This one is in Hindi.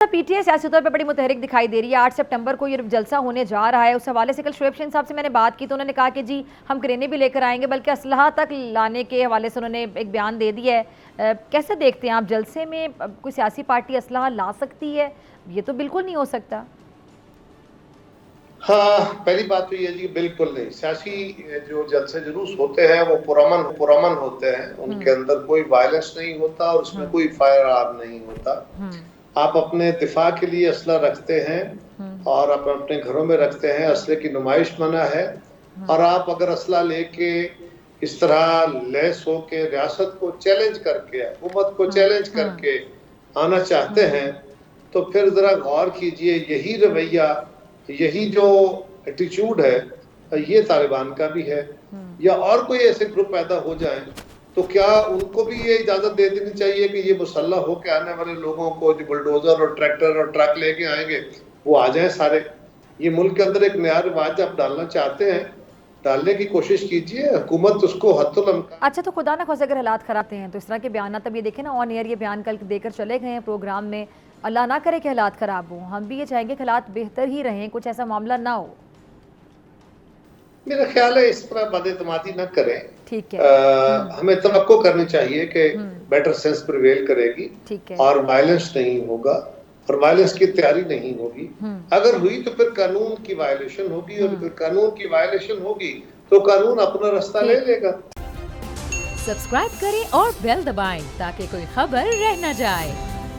पीटीआई सियासी तौर पर बड़ी मुतहरिक दिखाई दे रही है। 8 सितंबर को ये जलसा होने जा रहा है। उस हवाले से कल शुएब शहीन साहब से मैंने बात की तो उन्होंने कहा कि जी हम क्रेनें भी लेकर आएंगे, बल्कि असलहा तक लाने के हवाले से उन्होंने एक बयान दे दिया है। कैसे देखते हैं आप, जलसे में कोई सियासी पार्टी असलहा ला सकती है? ये तो बिल्कुल नहीं हो सकता। हाँ, पहली बात तो ये जी बिल्कुल नहीं। सियासी जो जलसे जुलूस होते हैं वो पुरअमन होते हैं, उनके अंदर कोई वायलेंस नहीं होता और उसमें कोई फायर आर्म नहीं होता। आप अपने दिफा के लिए असला रखते हैं और आप अपने घरों में रखते हैं, असले की नुमाइश मना है। और आप अगर असला लेके इस तरह लैस होके रियासत को चैलेंज करके, हुकूमत को चैलेंज करके आना चाहते हैं तो फिर जरा गौर कीजिए, यही रवैया, यही जो एटीट्यूड है ये तालिबान का भी है। या और कोई ऐसे ग्रुप पैदा हो जाए तो क्या उनको भी ये इजाजत दे देनी चाहिए कि ये मुसल्लह होकर आने वाले लोगों को जो बुलडोजर और ट्रैक्टर और ट्रक लेके आएंगे वो आ जाए सारे? ये मुल्क के अंदर एक नया रिवाज आप डालना चाहते हैं, डालने की कोशिश कीजिए, हुकूमत उसको अच्छा, तो खुदा ना खास्ता अगर हालात खराब हैं तो इस तरह के बयान, तब ये देखें ना ऑन एयर ये बयान कल देकर चले गए हैं प्रोग्राम में, अल्लाह ना करे कि हालात खराब हों। हम भी ये चाहेंगे कि हालात बेहतर ही रहें, कुछ ऐसा मामला ना हो। मेरा ख्याल है इस पर बदएतमादी न करें। ठीक है। हमें तवक्को करनी चाहिए कि बेटर सेंस प्रिवेल करेगी और वायलेंस नहीं होगा और वायलेंस की तैयारी नहीं होगी। अगर हुई तो फिर कानून की वायलेशन होगी और फिर कानून की वायलेशन होगी तो कानून अपना रास्ता ले लेगा। सब्सक्राइब करें और बेल दबाएं ताकि कोई खबर रह न जाए।